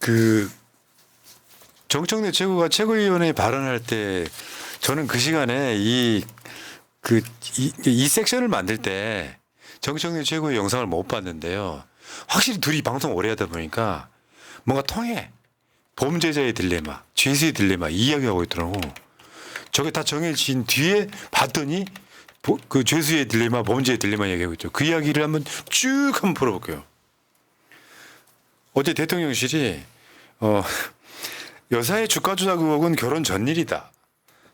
그 정청래 최고가 최고위원회 발언할 때 저는 그 시간에 이 섹션을 만들 때 정청래 최고의 영상을 못 봤는데요. 확실히 둘이 방송 오래 하다 보니까 뭔가 통해. 범죄자의 딜레마, 죄수의 딜레마 이야기하고 있더라고. 저게 다 정해진 뒤에 봤더니 그 죄수의 딜레마, 범죄의 딜레마 얘기하고 있죠. 그 이야기를 한번 쭉 한번 풀어볼게요. 어제 대통령실이 여사의 주가 조작 의혹은 결혼 전 일이다.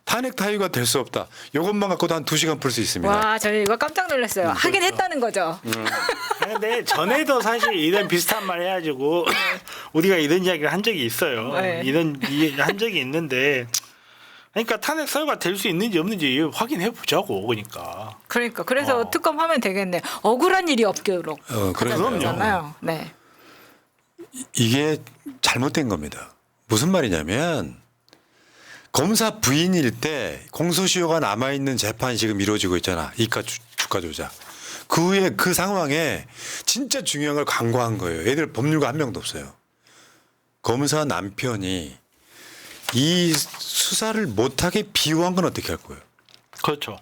탄핵 타유가 될 수 없다. 이것만 갖고도 한 2시간 풀 수 있습니다. 와, 저 이거 깜짝 놀랐어요. 하긴 했다는 거죠. 근데 전에도 사실 이런 비슷한 말 해가지고 우리가 이런 이야기를 한 적이 있어요. 네. 이런 한 적이 있는데, 그러니까 탄핵 사유가 될 수 있는지 없는지 확인해 보자고. 그러니까 그래서 특검하면 되겠네. 억울한 일이 없도록. 그럼요. 네. 이게 잘못된 겁니다. 무슨 말이냐면 검사 부인일 때 공소시효가 남아있는 재판이 지금 이루어지고 있잖아. 이가 주가 조작. 그 후에 그 상황에 진짜 중요한 걸 간과한 거예요. 애들 법률가 한 명도 없어요. 검사 남편이 이 수사를 못하게 비호한 건 어떻게 할 거예요? 그렇죠.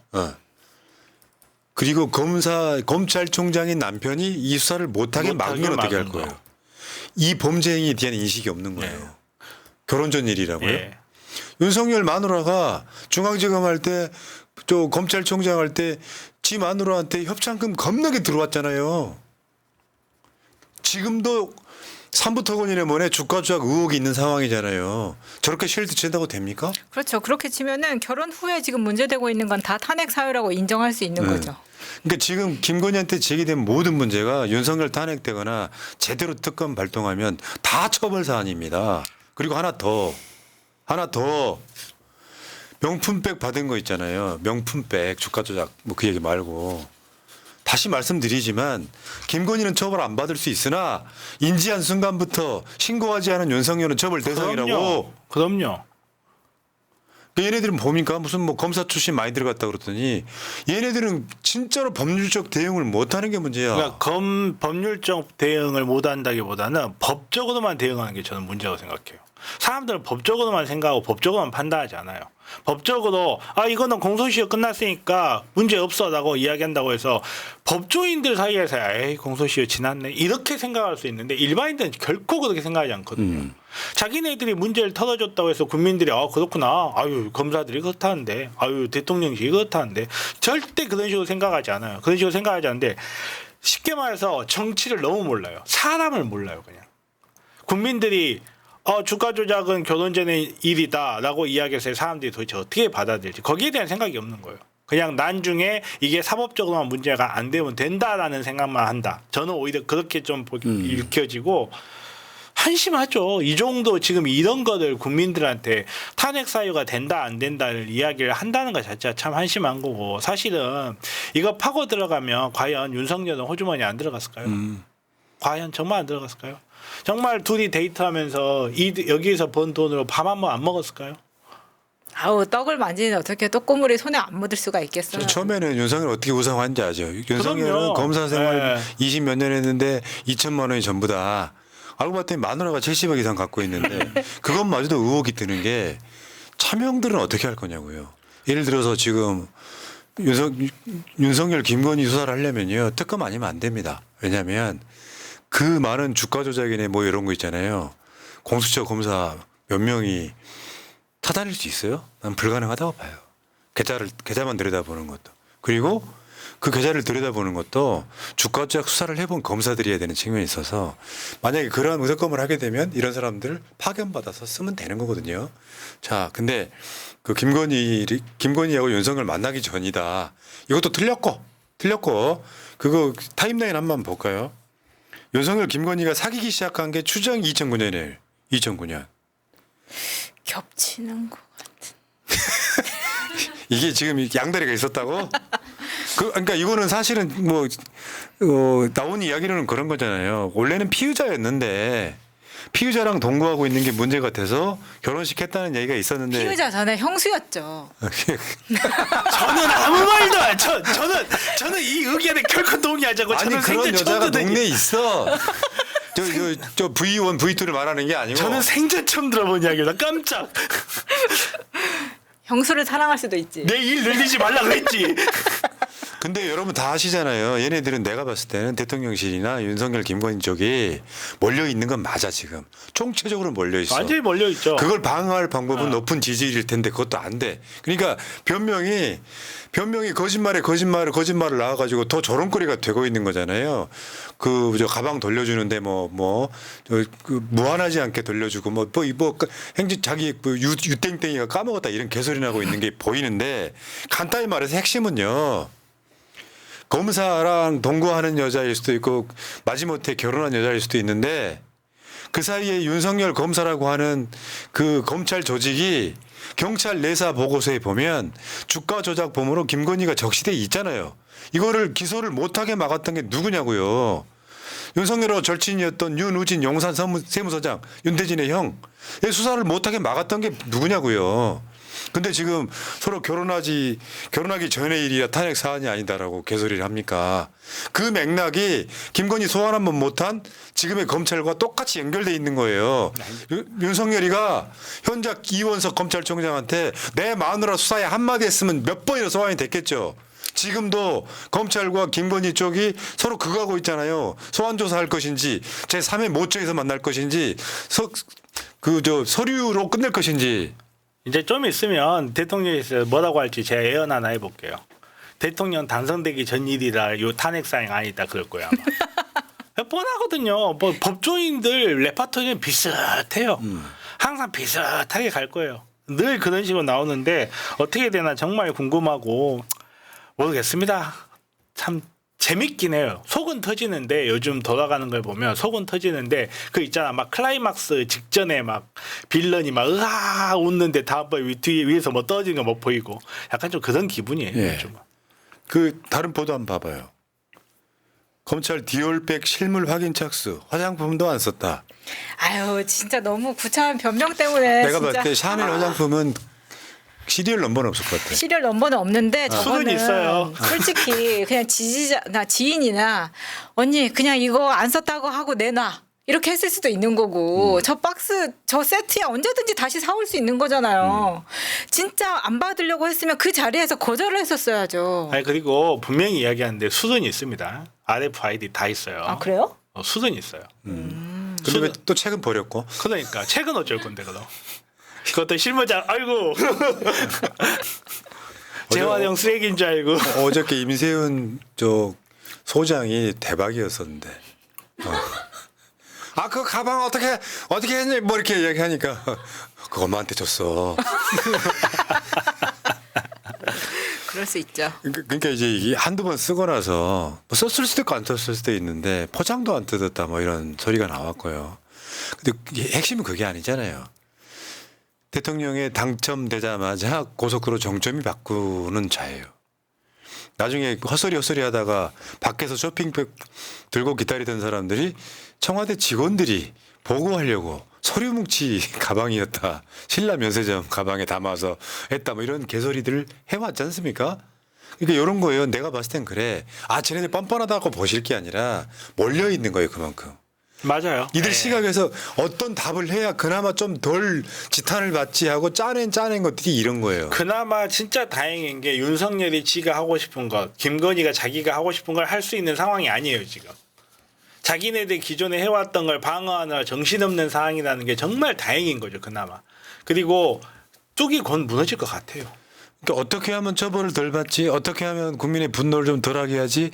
그리고 검찰총장인 남편이 이 수사를 못하게 막으면 어떻게 할 거예요? 이 범죄 행위에 대한 인식이 없는 거예요. 네. 결혼 전 일이라고요? 예. 윤석열 마누라가 중앙지검 할 때, 저 검찰총장 할 때 지 마누라한테 협찬금 겁나게 들어왔잖아요. 지금도 삼부토건이네 뭐네 주가 조작 의혹이 있는 상황이잖아요. 저렇게 쉴드 친다고 됩니까? 그렇죠. 그렇게 치면은 결혼 후에 지금 문제되고 있는 건 다 탄핵 사유라고 인정할 수 있는 거죠. 그러니까 지금 김건희한테 제기된 모든 문제가 윤석열 탄핵되거나 제대로 특검 발동하면 다 처벌 사안입니다. 그리고 하나 더 명품백 받은 거 있잖아요. 명품백 주가 조작 뭐 그 얘기 말고 다시 말씀드리지만 김건희는 처벌 안 받을 수 있으나 인지한 순간부터 신고하지 않은 윤석열은 처벌 대상이라고. 그럼요. 얘네들은 뭡니까? 무슨 뭐 검사 출신 많이 들어갔다 그러더니 얘네들은 진짜로 법률적 대응을 못하는 게 문제야. 그러니까 법률적 대응을 못한다기보다는 법적으로만 대응하는 게 저는 문제라고 생각해요. 사람들은 법적으로만 생각하고 법적으로만 판단하지 않아요. 법적으로 이거는 공소시효 끝났으니까 문제 없어라고 이야기한다고 해서 법조인들 사이에서 에이 공소시효 지났네 이렇게 생각할 수 있는데 일반인들은 결코 그렇게 생각하지 않거든요. 자기네들이 문제를 털어줬다고 해서 국민들이 그렇구나 검사들이 그렇다는데 대통령실이 그렇다는데 절대 그런 식으로 생각하지 않아요. 그런 식으로 생각하지 않는데 쉽게 말해서 정치를 너무 몰라요. 사람을 몰라요. 그냥 국민들이 주가 조작은 결혼 전의 일이다라고 이야기해서 사람들이 도대체 어떻게 받아들일지 거기에 대한 생각이 없는 거예요. 그냥 나중에 이게 사법적으로만 문제가 안 되면 된다라는 생각만 한다. 저는 오히려 그렇게 좀 읽혀지고 한심하죠. 이 정도 지금 이런 거를 국민들한테 탄핵 사유가 된다 안 된다를 이야기를 한다는 것 자체가 참 한심한 거고 사실은 이거 파고 들어가면 과연 윤석열은 호주머니 안 들어갔을까요? 과연 정말 안 들어갔을까요? 정말 둘이 데이트하면서 여기에서 번 돈으로 밥 한 번 안 먹었을까요? 떡을 만지는 어떻게 떡고물이 손에 안 묻을 수가 있겠어요. 처음에는 윤석열 어떻게 우상화한지 아죠. 윤석열은 그럼요. 검사 생활 네. 20 몇 년 했는데 2천만 원이 전부다. 알고 봤더니 마누라가 70억 이상 갖고 있는데 그것마저도 의혹이 드는 게 차명들은 어떻게 할 거냐고요. 예를 들어서 지금 윤석열 김건희 수사를 하려면요. 특검 아니면 안 됩니다. 왜냐하면 그 많은 주가 조작이네 뭐 이런 거 있잖아요. 공수처 검사 몇 명이 타다닐 수 있어요? 난 불가능하다고 봐요. 계좌만 들여다보는 것도. 그리고 그 계좌를 들여다보는 것도 주가 조작 수사를 해본 검사들이 해야 되는 측면이 있어서 만약에 그러한 의석검을 하게 되면 이런 사람들 파견받아서 쓰면 되는 거거든요. 자, 근데 그 김건희하고 윤석열 만나기 전이다. 이것도 틀렸고 그거 타임라인 한번 볼까요? 윤석열 김건희가 사귀기 시작한 게 추정 2009년이에요. 2009년. 겹치는 거 같은. 이게 지금 양다리가 있었다고? 그러니까 이거는 사실은 뭐 나온 이야기로는 그런 거잖아요. 원래는 피의자였는데 피의자랑 동거하고 있는 게 문제 같아서 결혼시켰다는 얘기가 있었는데 피의자 전에 형수였죠. 저는 아무 말도 안 저는 이 의견에 결코 동의하자고 아니 저는 그런 생전 여자가 처음 듣는 동네에 있어. 저 V1, V2를 말하는 게 아니고 저는 생전 처음 들어본 이야기다. 깜짝. 형수를 사랑할 수도 있지. 내 일 늘리지 말라 그랬지. 근데 여러분 다 아시잖아요. 얘네들은 내가 봤을 때는 대통령실이나 윤석열, 김건희 쪽이 몰려 있는 건 맞아 지금. 총체적으로 몰려 있어. 완전히 몰려 있죠. 그걸 방어할 방법은 높은 지지율일 텐데 그것도 안 돼. 그러니까 변명이 거짓말을 나와가지고 더 조롱거리가 되고 있는 거잖아요. 그 저 가방 돌려주는데 그 무한하지 않게 돌려주고 행진 자기 유땡땡이가 까먹었다 이런 개소리 나고 있는 게 보이는데 간단히 말해서 핵심은요. 검사랑 동거하는 여자일 수도 있고 마지못해 결혼한 여자일 수도 있는데 그 사이에 윤석열 검사라고 하는 그 검찰 조직이 경찰 내사 보고서에 보면 주가 조작 범으로 김건희가 적시돼 있잖아요. 이거를 기소를 못하게 막았던 게 누구냐고요. 윤석열하고 절친이었던 윤우진 용산 세무서장 윤대진의 형 수사를 못하게 막았던 게 누구냐고요. 근데 지금 서로 결혼하기 전의 일이라 탄핵 사안이 아니다라고 개소리를 합니까? 그 맥락이 김건희 소환 한번 못한 지금의 검찰과 똑같이 연결돼 있는 거예요. 윤석열이가 현작 이원석 검찰총장한테 내 마누라 수사에 한마디 했으면 몇 번이나 소환이 됐겠죠. 지금도 검찰과 김건희 쪽이 서로 그거하고 있잖아요. 소환 조사할 것인지 제3의 모처에서 만날 것인지 서류로 끝낼 것인지. 이제 좀 있으면 대통령에서 뭐라고 할지 제가 예언 하나 해볼게요. 대통령 당선되기 전 일이라 요 탄핵 사행 아니다 그럴 거야 아마. 뻔하거든요. 뭐 법조인들 레파토리는 비슷해요. 항상 비슷하게 갈 거예요. 늘 그런 식으로 나오는데 어떻게 되나 정말 궁금하고 모르겠습니다. 참 재밌긴 해요. 속은 터지는데 요즘 돌아가는 걸 보면 속은 터지는데 그 있잖아 막 클라이막스 직전에 막 빌런이 막 으아 웃는데 다음번에 위에서 뭐 떨어지는 거 뭐 보이고 약간 좀 그런 기분이에요. 예. 요즘. 그 다른 보도 한번 봐봐요. 검찰 디올백 실물 확인 착수 화장품도 안 썼다. 아유 진짜 너무 구차한 변명 때문에 내가 진짜. 봤을 때 샤넬 화장품은 시리얼 넘버는 없을 것 같아. 시리얼 넘버는 없는데 저거는 수는 있어요. 솔직히 그냥 지인이나 언니 그냥 이거 안 썼다고 하고 내놔 이렇게 했을 수도 있는 거고 저 박스 저 세트야 언제든지 다시 사올 수 있는 거잖아요. 진짜 안 받으려고 했으면 그 자리에서 거절을 했었어야죠. 아니 그리고 분명히 이야기하는데 수준이 있습니다. RFID 다 있어요. 아 그래요? 수준이 있어요. 근데 왜 또 책은 버렸고? 그러니까 책은 어쩔 건데 그럼. 그것도 실무자 아이고 재활용 쓰레기인 줄 알고. 어저께 임세훈 저 소장이 대박이었었는데. 아 그 가방 어떻게 했니? 뭐 이렇게 얘기하니까 그거 엄마한테 줬어. 그럴 수 있죠. 그러니까 이제 이게 한두 번 쓰고 나서 뭐 썼을 수도 있고 안 썼을 수도 있는데 포장도 안 뜯었다 뭐 이런 소리가 나왔고요. 근데 핵심은 그게 아니잖아요. 대통령에 당첨되자마자 고속도로 정점이 바꾸는 자예요. 나중에 헛소리 하다가 밖에서 쇼핑백 들고 기다리던 사람들이 청와대 직원들이 보고하려고 서류 뭉치 가방이었다. 신라 면세점 가방에 담아서 했다. 뭐 이런 개소리들을 해왔지 않습니까? 그러니까 이런 거예요. 내가 봤을 땐 그래. 아 쟤네들 뻔뻔하다고 보실 게 아니라 몰려 있는 거예요. 그만큼. 맞아요. 이들 시각에서 어떤 답을 해야 그나마 좀 덜 지탄을 받지 하고 짜낸 것들이 이런 거예요. 그나마 진짜 다행인 게 윤석열이 지가 하고 싶은 것, 김건희가 자기가 하고 싶은 걸 할 수 있는 상황이 아니에요 지금. 자기네들 기존에 해왔던 걸 방어하느라 정신없는 상황이라는 게 정말 다행인 거죠 그나마. 그리고 뚝이 곧 무너질 것 같아요. 그러니까 어떻게 하면 처벌을 덜 받지? 어떻게 하면 국민의 분노를 좀 덜하게 하지?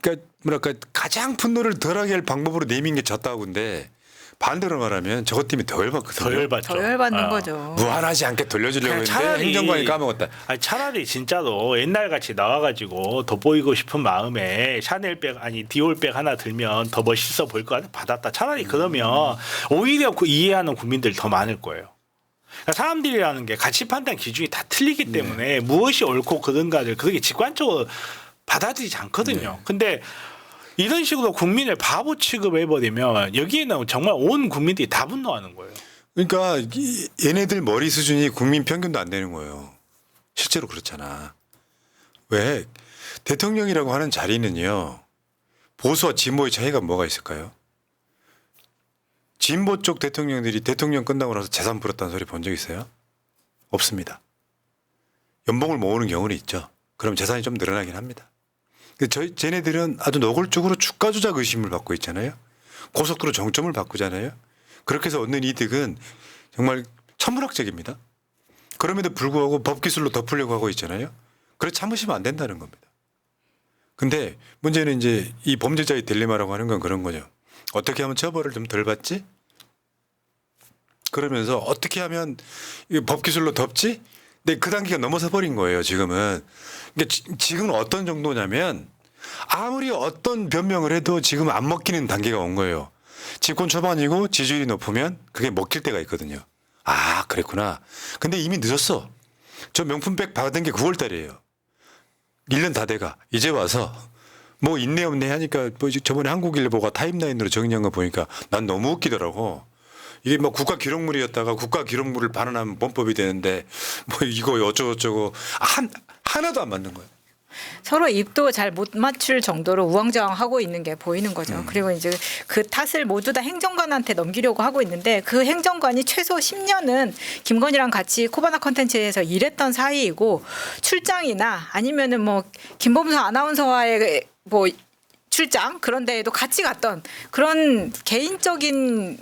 그러니까 뭐랄까 가장 분노를 덜하게 할 방법으로 내민 게 졌다고 근데 반대로 말하면 저것 때문에 더 열받거든요. 더 열받죠. 더 열받는 거죠. 무한하지 않게 돌려주려고 그냥 했는데 차라리- 행정관이 까먹었다. 아니 차라리 진짜로 옛날같이 나와가지고 돋보이고 싶은 마음에 샤넬백 아니 디올백 하나 들면 더 멋있어 보일 것 같아 받았다. 차라리 그러면 오히려 이해하는 국민들 더 많을 거예요. 그러니까 사람들이라는 게 가치 판단 기준이 다 틀리기 때문에 무엇이 옳고 그른가를 그렇게 직관적으로 받아들이지 않거든요. 근데 이런 식으로 국민을 바보 취급해버리면 여기에는 정말 온 국민들이 다 분노하는 거예요. 그러니까 얘네들 머리 수준이 국민 평균도 안 되는 거예요. 실제로 그렇잖아. 왜? 대통령이라고 하는 자리는요. 보수와 진보의 차이가 뭐가 있을까요? 진보 쪽 대통령들이 대통령 끝나고 나서 재산 불었다는 소리 본 적 있어요? 없습니다. 연봉을 모으는 경우는 있죠. 그럼 재산이 좀 늘어나긴 합니다. 근데 쟤네들은 아주 노골적으로 주가 조작 의심을 받고 있잖아요. 고속도로 정점을 바꾸잖아요. 그렇게 해서 얻는 이득은 정말 천문학적입니다. 그럼에도 불구하고 법기술로 덮으려고 하고 있잖아요. 그래 참으시면 안 된다는 겁니다. 근데 문제는 이제 이 범죄자의 딜레마라고 하는 건 그런 거죠. 어떻게 하면 처벌을 좀 덜 받지? 그러면서 어떻게 하면 이 법기술로 덮지? 근데 그 단계가 넘어서 버린 거예요, 지금은. 그러니까 지금은 어떤 정도냐면 아무리 어떤 변명을 해도 지금 안 먹히는 단계가 온 거예요. 집권 초반이고 지지율이 높으면 그게 먹힐 때가 있거든요. 아, 그랬구나. 근데 이미 늦었어. 저 명품백 받은 게 9월 달이에요. 1년 다 돼가. 이제 와서 뭐 있네 없네 하니까 뭐 저번에 한국일보가 타임라인으로 정리한 거 보니까 난 너무 웃기더라고. 이게 뭐 국가 기록물이었다가 국가 기록물을 반환하면 범법이 되는데 뭐 이거 어쩌고저쩌고 하나도 안 맞는 거예요. 서로 입도 잘 못 맞출 정도로 우왕좌왕하고 있는 게 보이는 거죠. 그리고 이제 그 탓을 모두 다 행정관한테 넘기려고 하고 있는데 그 행정관이 최소 10년은 김건희랑 같이 코바나 컨텐츠에서 일했던 사이이고 출장이나 아니면은 뭐 김범수 아나운서와의 뭐 출장 그런 데에도 같이 갔던 그런 개인적인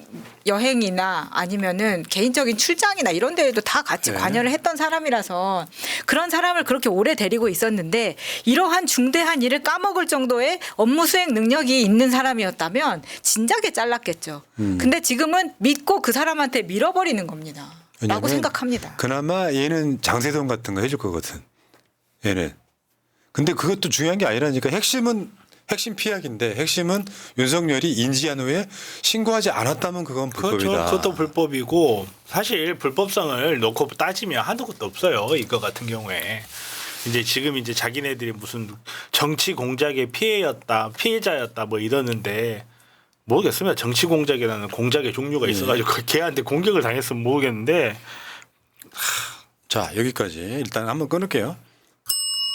여행이나 아니면은 개인적인 출장이나 이런 데에도 다 같이 네. 관여를 했던 사람이라서 그런 사람을 그렇게 오래 데리고 있었는데 이러한 중대한 일을 까먹을 정도의 업무 수행 능력이 있는 사람이었다면 진작에 잘랐겠죠. 근데 지금은 믿고 그 사람한테 밀어버리는 겁니다. 라고 왜냐면 생각합니다. 그나마 얘는 장세동 같은 거 해줄 거거든. 얘는. 근데 그것도 중요한 게 아니라니까 핵심 피약인데 핵심은 윤석열이 인지한 후에 신고하지 않았다면 그건 불법이다. 그렇죠. 그것도 불법이고 사실 불법성을 놓고 따지면 한도 끝도 없어요. 이거 같은 경우에 이제 지금 이제 자기네들이 무슨 정치 공작의 피해자였다 뭐 이러는데 모르겠습니다. 정치 공작이라는 공작의 종류가 있어가지고 걔한테 공격을 당했으면 모르겠는데 자, 여기까지 일단 한번 끊을게요.